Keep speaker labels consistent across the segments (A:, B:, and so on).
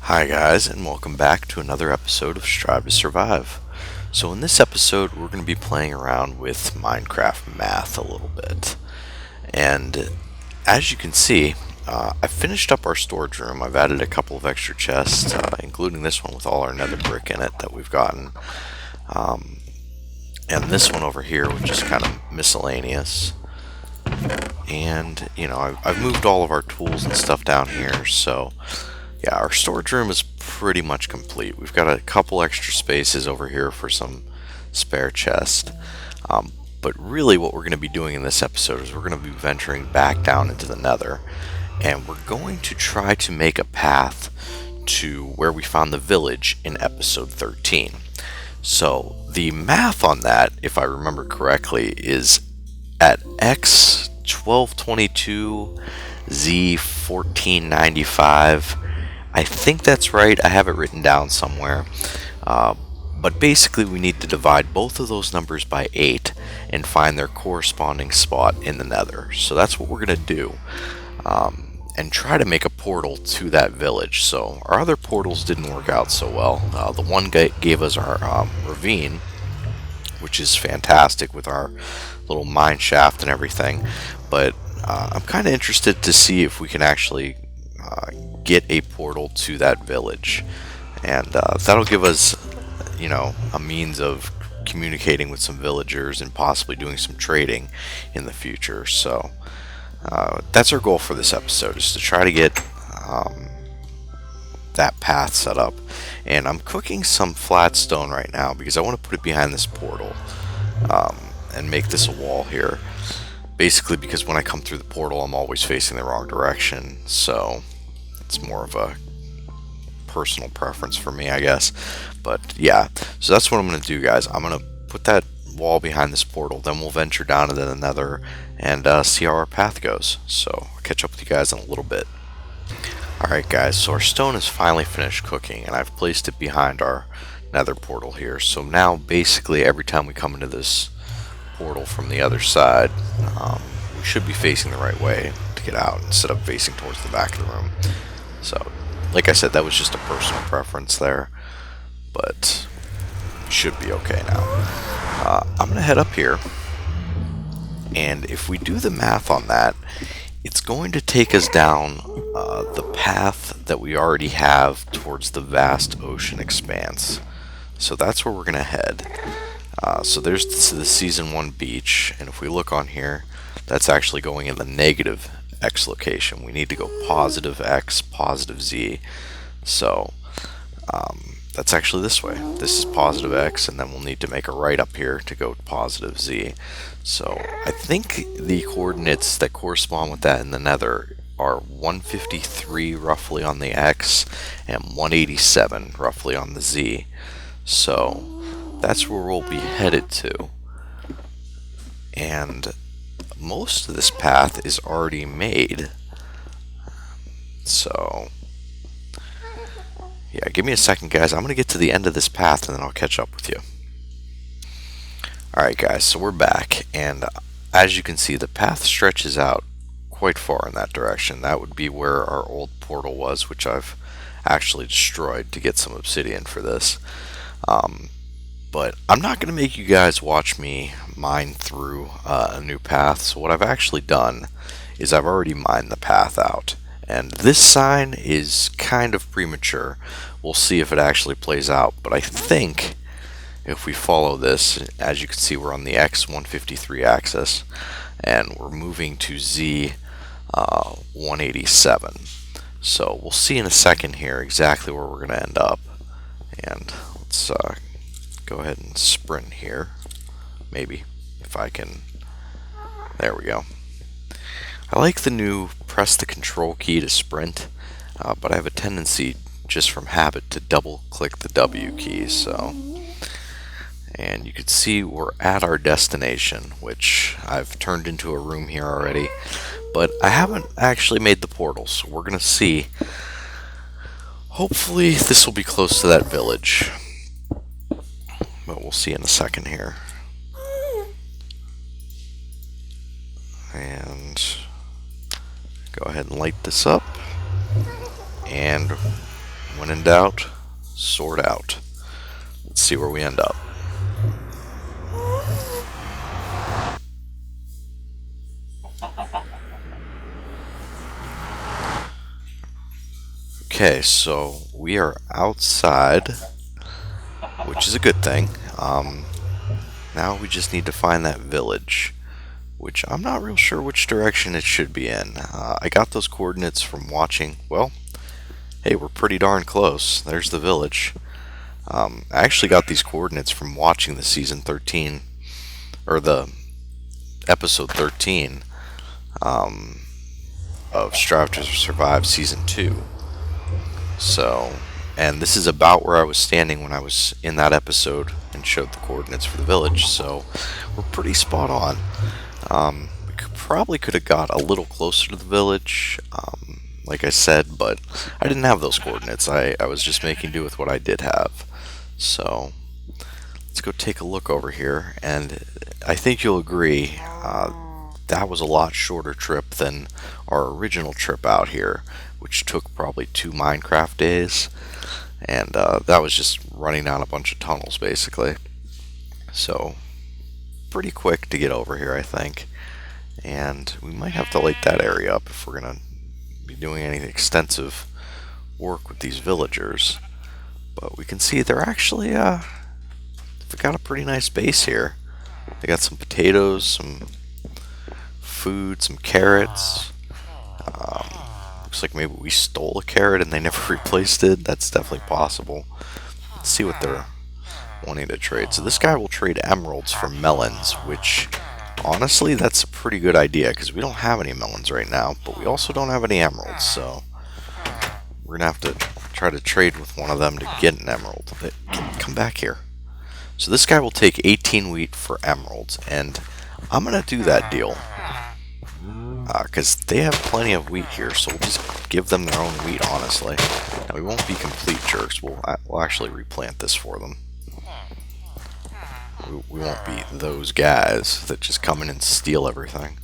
A: Hi guys, and welcome back to another episode of Strive to Survive. So in this episode, we're going to be playing around with Minecraft math a little bit. And as you can see, I finished up our storage room. I've added a couple of extra chests, including this one with all our nether brick in it that we've gotten. And this one over here, which is kind of miscellaneous. And, I've moved all of our tools and stuff down here, so yeah, our storage room is pretty much complete. We've got a couple extra spaces over here for some spare chest. But really what we're going to be doing in this episode is we're going to be venturing back down into the nether. And we're going to try to make a path to where we found the village in episode 13. So the math on that, if I remember correctly, is at x 1222, z 1495. I think that's right. I have it written down somewhere. But basically we need to divide both of those numbers by 8 and find their corresponding spot in the nether. So that's what we're going to do. And try to make a portal to that village. So our other portals didn't work out so well. The one gave us our ravine, which is fantastic with our little mine shaft and everything. But I'm kind of interested to see if we can actually get a portal to that village, and that'll give us, a means of communicating with some villagers and possibly doing some trading in the future. So that's our goal for this episode, is to try to get that path set up. And I'm cooking some flat stone right now because I want to put it behind this portal and make this a wall here. Basically because when I come through the portal, I'm always facing the wrong direction, so it's more of a personal preference for me, I guess. But yeah, so that's what I'm going to do, guys. I'm going to put that wall behind this portal, then we'll venture down into the nether and see how our path goes. So I'll catch up with you guys in a little bit. Alright guys, so our stone is finally finished cooking, and I've placed it behind our nether portal here. So now basically every time we come into this portal from the other side, we should be facing the right way to get out instead of facing towards the back of the room. So, like I said, that was just a personal preference there, but should be okay now. I'm going to head up here, and if we do the math on that, it's going to take us down the path that we already have towards the vast ocean expanse. So that's where we're going to head. So there's the Season 1 beach, and if we look on here, that's actually going in the negative X location. We need to go positive X, positive Z. So that's actually this way. This is positive X, and then we'll need to make a right up here to go positive Z. So I think the coordinates that correspond with that in the nether are 153 roughly on the X and 187 roughly on the Z. So that's where we'll be headed to. And most of this path is already made. So yeah, give me a second, guys. I'm going to get to the end of this path and then I'll catch up with you. Alright guys, so we're back, and as you can see, the path stretches out quite far in that direction. That would be where our old portal was, which I've actually destroyed to get some obsidian for this. But I'm not going to make you guys watch me mine through a new path. So what I've actually done is I've already mined the path out. And this sign is kind of premature. We'll see if it actually plays out. But I think if we follow this, as you can see, we're on the X153 axis. And we're moving to Z 187. So we'll see in a second here exactly where we're going to end up. And let's go ahead and sprint here. Maybe, if I can. There we go. I like the new press the control key to sprint, but I have a tendency, just from habit, to double click the W key. So, and you can see we're at our destination, which I've turned into a room here already, but I haven't actually made the portal, so we're going to see. Hopefully this will be close to that village, but we'll see in a second here. And go ahead and light this up, and When in doubt, sort out. Let's see where we end up. Okay, so we are outside, which is a good thing. Now we just need to find that village, which I'm not real sure which direction it should be in. I got those coordinates from watching, well, hey, we're pretty darn close. There's the village. I actually got these coordinates from watching the season 13, or the episode 13 of Strive to Survive season 2. So, and this is about where I was standing when I was in that episode and showed the coordinates for the village, so we're pretty spot on. We probably could have got a little closer to the village, like I said, but I didn't have those coordinates. I was just making do with what I did have. So, let's go take a look over here, and I think you'll agree that was a lot shorter trip than our original trip out here, which took probably 2 Minecraft days, and that was just running down a bunch of tunnels basically. So pretty quick to get over here, I think, and we might have to light that area up if we're gonna be doing any extensive work with these villagers. But we can see they're actually they've got a pretty nice base here. They got some potatoes, some food, some carrots. Looks like maybe we stole a carrot and they never replaced it. That's definitely possible. Let's see what they're wanting to trade. So this guy will trade emeralds for melons, which honestly that's a pretty good idea because we don't have any melons right now, but we also don't have any emeralds, so we're gonna have to try to trade with one of them to get an emerald. Come back here. So this guy will take 18 wheat for emeralds, and I'm gonna do that deal. Because they have plenty of wheat here, so we'll just give them their own wheat, honestly. Now, we won't be complete jerks. We'll actually replant this for them. We won't be those guys that just come in and steal everything.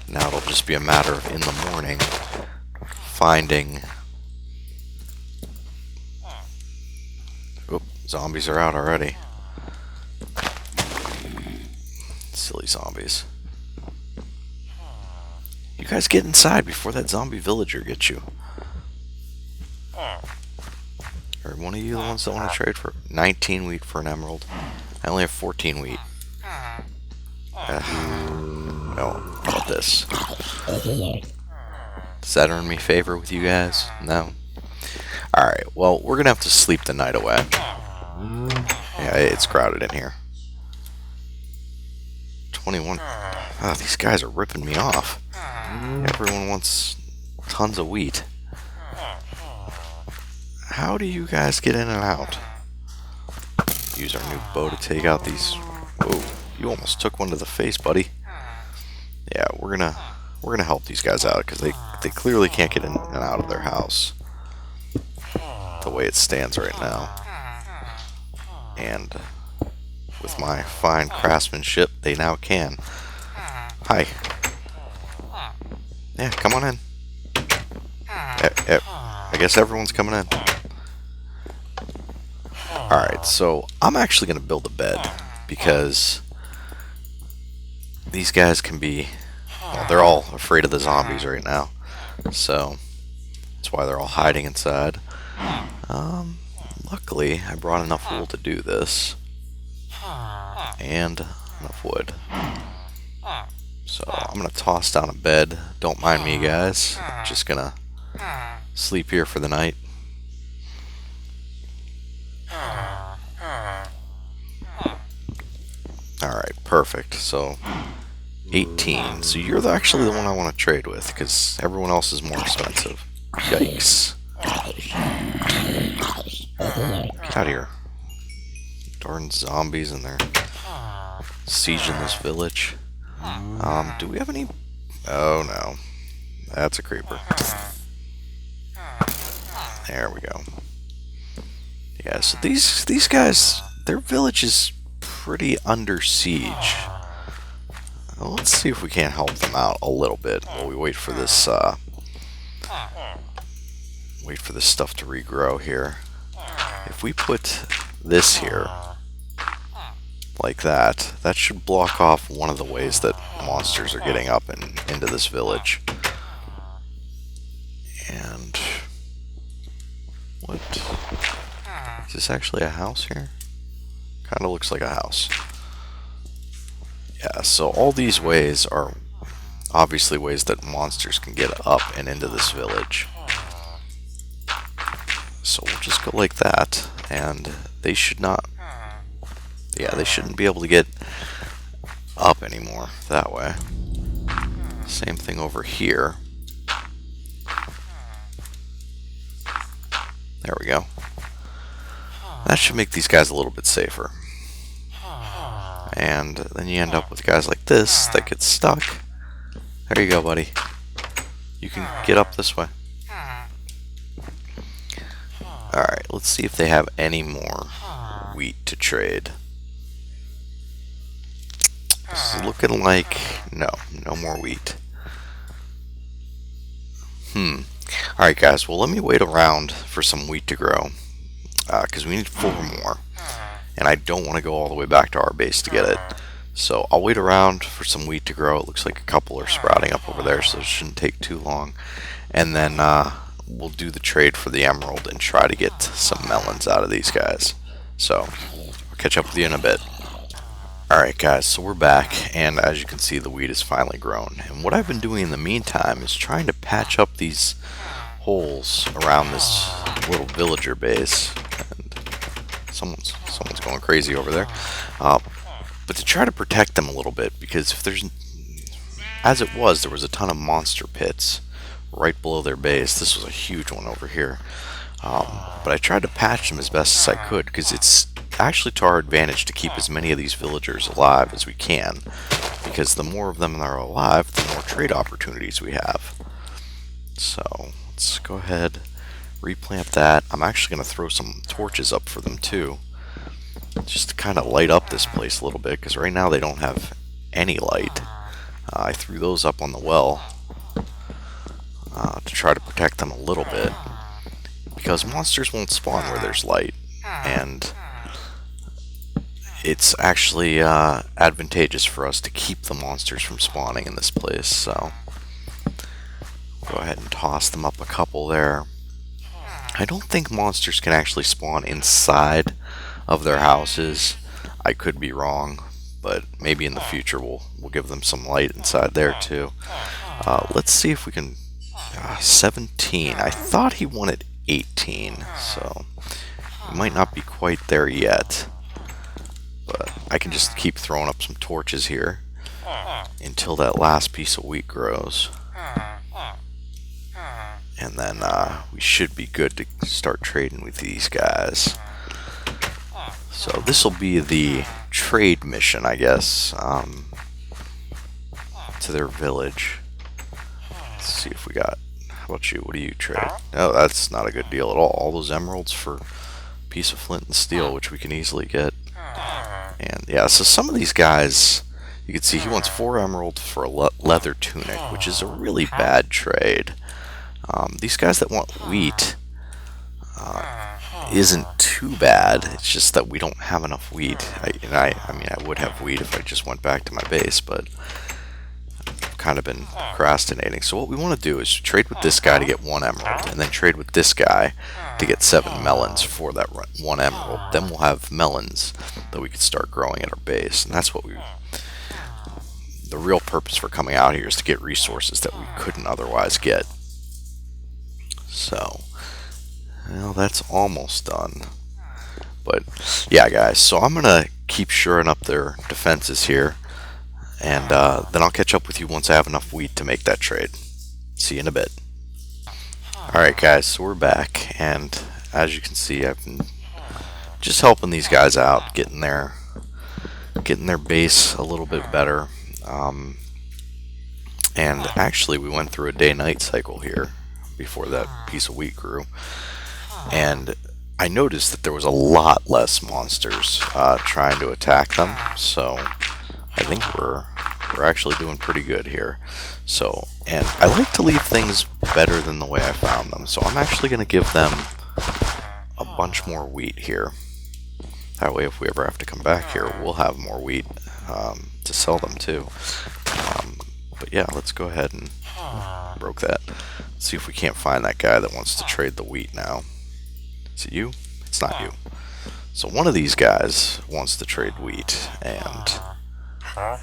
A: Now it'll just be a matter of, in the morning, finding... Oop, zombies are out already. Silly zombies. You guys get inside before that zombie villager gets you. Are one of you the ones that want to trade for 19 wheat for an emerald? I only have 14 wheat. No, how about this? Does that earn me favor with you guys? No? Alright, well, we're gonna have to sleep the night away. Yeah, it's crowded in here. 21. Oh, these guys are ripping me off. Everyone wants tons of wheat. How do you guys get in and out? Use our new bow to take out these. Whoa, you almost took one to the face, buddy. Yeah, we're gonna help these guys out because they clearly can't get in and out of their house the way it stands right now. And with my fine craftsmanship, they now can. Hi. Yeah, come on in. I guess everyone's coming in. Alright, so I'm actually going to build a bed because these guys can be... Well, they're all afraid of the zombies right now. So, that's why they're all hiding inside. Luckily, I brought enough wool to do this. And enough wood. So I'm gonna toss down a bed. Don't mind me, guys. Just gonna sleep here for the night. Alright, perfect. So 18. So you're actually the one I want to trade with because everyone else is more expensive. Yikes. Get out of here. Darn zombies and they're sieging this village. Do we have any... Oh no. That's a creeper. There we go. Yeah, so these guys, their village is pretty under siege. Well, let's see if we can't help them out a little bit while we wait for this stuff to regrow here. If we put this here like that, that should block off one of the ways that monsters are getting up and into this village. And what? Is this actually a house here? Kind of looks like a house. Yeah, so all these ways are obviously ways that monsters can get up and into this village. So we'll just go like that, and they should not, yeah, they shouldn't be able to get up anymore that way. Same thing over here. There we go. That should make these guys a little bit safer. And then you end up with guys like this that get stuck. There you go, buddy. You can get up this way. Alright, let's see if they have any more wheat to trade. This is looking like no more wheat. Alright guys, well let me wait around for some wheat to grow. Because we need 4 more. And I don't want to go all the way back to our base to get it. So I'll wait around for some wheat to grow. It looks like a couple are sprouting up over there, so it shouldn't take too long. And then we'll do the trade for the emerald and try to get some melons out of these guys. So I'll catch up with you in a bit. Alright guys, so we're back, and as you can see the wheat is finally grown. And what I've been doing in the meantime is trying to patch up these holes around this little villager base. And someone's going crazy over there. But to try to protect them a little bit, because if there's, as it was, there was a ton of monster pits right below their base. This was a huge one over here. But I tried to patch them as best as I could, because it's actually to our advantage to keep as many of these villagers alive as we can, because the more of them that are alive, the more trade opportunities we have. So let's go ahead, replant that. I'm actually going to throw some torches up for them too, just to kind of light up this place a little bit, because right now they don't have any light. I threw those up on the well to try to protect them a little bit, because monsters won't spawn where there's light, and it's actually advantageous for us to keep the monsters from spawning in this place. So go ahead and toss them up a couple there. I don't think monsters can actually spawn inside of their houses. I could be wrong, but maybe in the future we'll give them some light inside there too. Let's see if we can 17. I thought he wanted 18, so we might not be quite there yet, but I can just keep throwing up some torches here until that last piece of wheat grows, and then we should be good to start trading with these guys. So this will be the trade mission, I guess, to their village. Let's see if we got, how about you, what do you trade? No, that's not a good deal at all those emeralds for a piece of flint and steel, which we can easily get. And yeah, so some of these guys, you can see he wants 4 emeralds for a leather tunic, which is a really bad trade. These guys that want wheat isn't too bad. It's just that we don't have enough wheat. I mean, I would have wheat if I just went back to my base, but I've kind of been procrastinating. So what we want to do is trade with this guy to get 1 emerald, and then trade with this guy to get 7 melons for that 1 emerald. Then we'll have melons that we can start growing at our base, and that's what the real purpose for coming out here is to get resources that we couldn't otherwise get. So, well, that's almost done. But yeah, guys, so I'm gonna keep shoring up their defenses here, and then I'll catch up with you once I have enough wheat to make that trade. See you in a bit. Alright guys, so we're back, and as you can see, I've been just helping these guys out, getting their base a little bit better. And actually we went through a day-night cycle here before that piece of wheat grew, and I noticed that there was a lot less monsters trying to attack them, so I think we're we're actually doing pretty good here. So, and I like to leave things better than the way I found them. So I'm actually going to give them a bunch more wheat here. That way, if we ever have to come back here, we'll have more wheat to sell them too. But yeah, let's go ahead and broke that. Let's see if we can't find that guy that wants to trade the wheat now. Is it you? It's not you. So one of these guys wants to trade wheat, and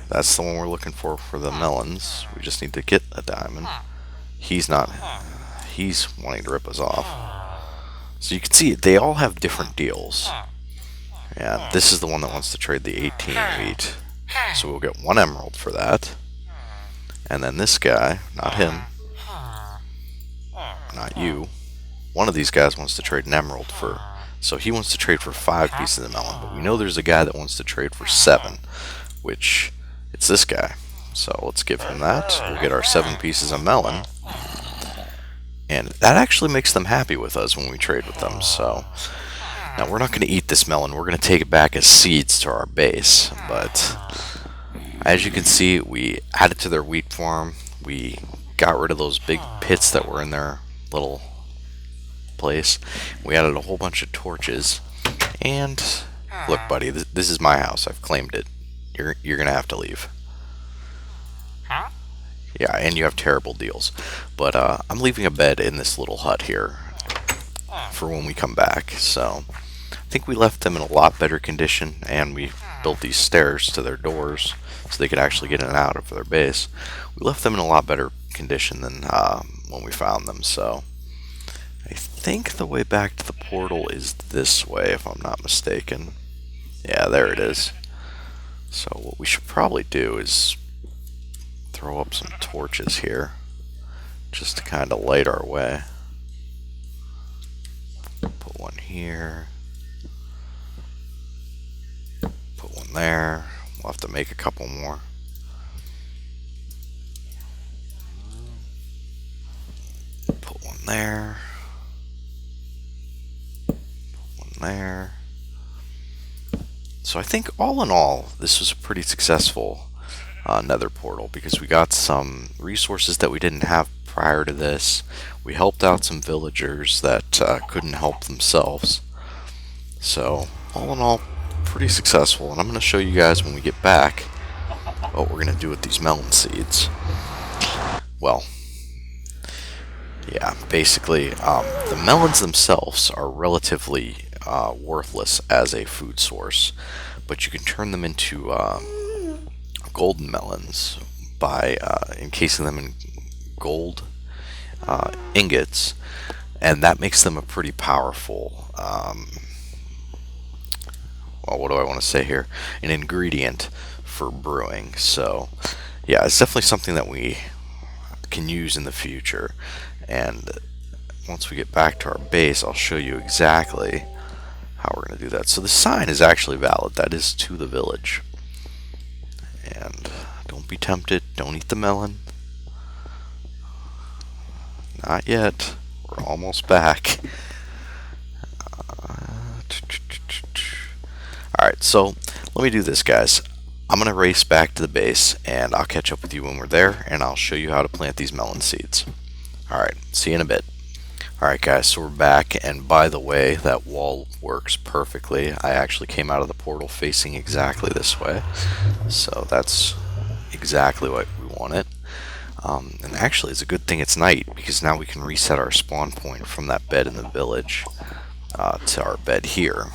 A: that's the one we're looking for the melons. We just need to get a diamond. He's not. He's wanting to rip us off. So you can see they all have different deals. And this is the one that wants to trade the 18 wheat. So we'll get 1 emerald for that. And then this guy, not him, not you, one of these guys wants to trade an emerald for, so he wants to trade for 5 pieces of melon, but we know there's a guy that wants to trade for 7, which, it's this guy. So let's give him that. We'll get our 7 pieces of melon. And that actually makes them happy with us when we trade with them, so... Now, we're not going to eat this melon. We're going to take it back as seeds to our base. But as you can see, we added to their wheat farm. We got rid of those big pits that were in their little place. We added a whole bunch of torches. And look, buddy, this is my house. I've claimed it. You're going to have to leave. Yeah, and you have terrible deals. But I'm leaving a bed in this little hut here for when we come back. So I think we left them in a lot better condition, and we built these stairs to their doors so they could actually get in and out of their base. We left them in a lot better condition than when we found them. So I think the way back to the portal is this way, if I'm not mistaken. Yeah, there it is. So what we should probably do is throw up some torches here just to kind of light our way. Put one here. Put one there. We'll have to make a couple more. Put one there. Put one there. So I think all in all, this was a pretty successful Nether portal, because we got some resources that we didn't have prior to this. We helped out some villagers that couldn't help themselves. So all in all, pretty successful. And I'm going to show you guys when we get back what we're going to do with these melon seeds. Well, yeah, basically the melons themselves are relatively worthless as a food source, but you can turn them into golden melons by encasing them in gold ingots, and that makes them a pretty powerful well, what do I want to say here, an ingredient for brewing. So yeah, it's definitely something that we can use in the future, and once we get back to our base, I'll show you exactly how we're going to do that. So the sign is actually valid. That is to the village. And don't be tempted. Don't eat the melon. Not yet. We're almost back. Alright, so let me do this, guys. I'm going to race back to the base, and I'll catch up with you when we're there, and I'll show you how to plant these melon seeds. Alright, see you in a bit. Alright guys, so we're back, and by the way, that wall works perfectly. I actually came out of the portal facing exactly this way, so that's exactly what we wanted. And actually, it's a good thing it's night, because now we can reset our spawn point from that bed in the village to our bed here.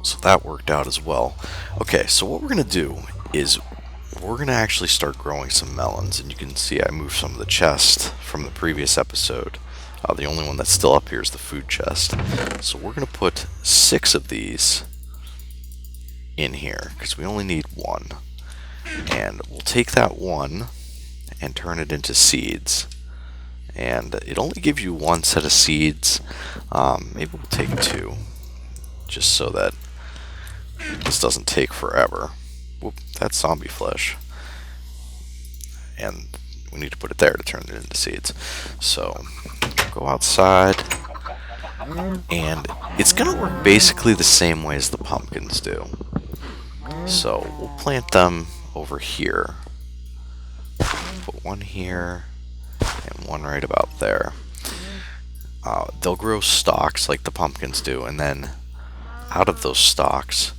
A: So that worked out as well. Okay, so what we're going to do is we're going to actually start growing some melons, and you can see I moved some of the chest from the previous episode. The only one that's still up here is the food chest. So we're going to put 6 of these in here, because we only need 1. And we'll take that 1 and turn it into seeds. And it only gives you 1 set of seeds. Maybe we'll take 2, just so that this doesn't take forever. Whoop, that's zombie flesh. And we need to put it there to turn it into seeds. So, go outside. And it's going to work basically the same way as the pumpkins do. So, we'll plant them over here. Put one here and one right about there. They'll grow stalks like the pumpkins do, and then out of those stalks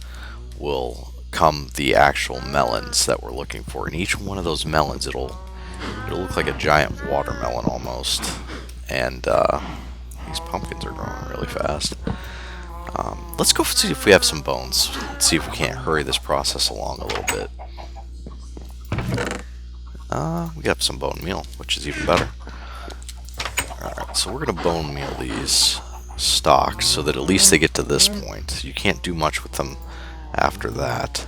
A: will come the actual melons that we're looking for. And each one of those melons, it'll look like a giant watermelon almost. And these pumpkins are growing really fast. Let's go see if we have some bones. Let's see if we can't hurry this process along a little bit. We got some bone meal, which is even better. Alright, so we're going to bone meal these stalks so that at least they get to this point. You can't do much with them after that.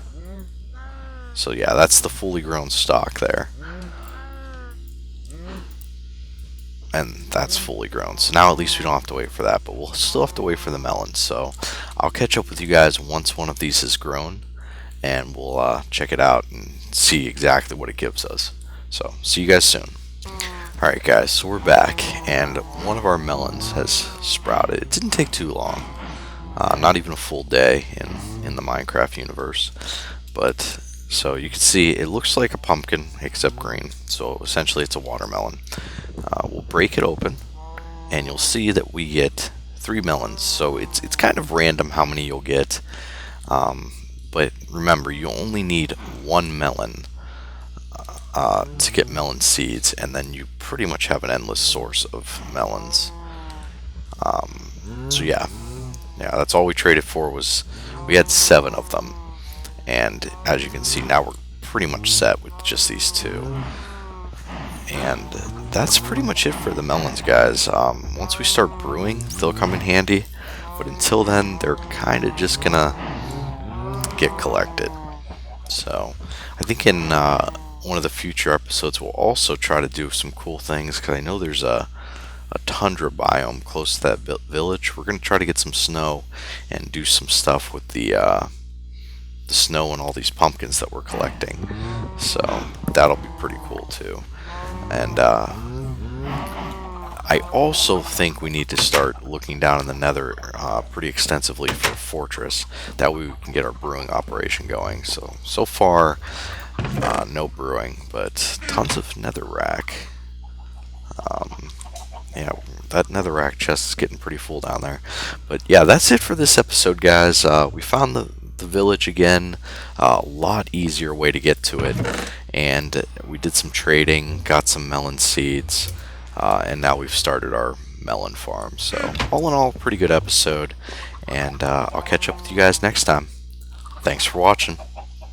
A: So yeah, that's the fully grown stalk there. And that's fully grown. So now at least we don't have to wait for that, but we'll still have to wait for the melons. So I'll catch up with you guys once one of these is grown, and we'll check it out and see exactly what it gives us. So see you guys soon. Alright guys, so we're back, and one of our melons has sprouted. It didn't take too long. Not even a full day in the Minecraft universe. But, so you can see it looks like a pumpkin, except green. So essentially it's a watermelon. We'll break it open, and you'll see that we get 3 melons. So it's kind of random how many you'll get. But remember, you only need 1 melon to get melon seeds, and then you pretty much have an endless source of melons. So yeah, that's all we traded for. Was we had 7 of them, and as you can see now we're pretty much set with just these 2. And that's pretty much it for the melons, guys. Once we start brewing, they'll come in handy, but until then they're kind of just gonna get collected. So I think in one of the future episodes we'll also try to do some cool things, because I know there's a tundra biome close to that village. We're going to try to get some snow and do some stuff with the snow and all these pumpkins that we're collecting. So that'll be pretty cool too. And I also think we need to start looking down in the Nether pretty extensively for a fortress. That way we can get our brewing operation going. So far, no brewing, but tons of netherrack. Yeah, that netherrack chest is getting pretty full down there. But yeah, that's it for this episode, guys. We found the village again. A lot easier way to get to it. And we did some trading, got some melon seeds, and now we've started our melon farm. So all in all, pretty good episode. And I'll catch up with you guys next time. Thanks for watching.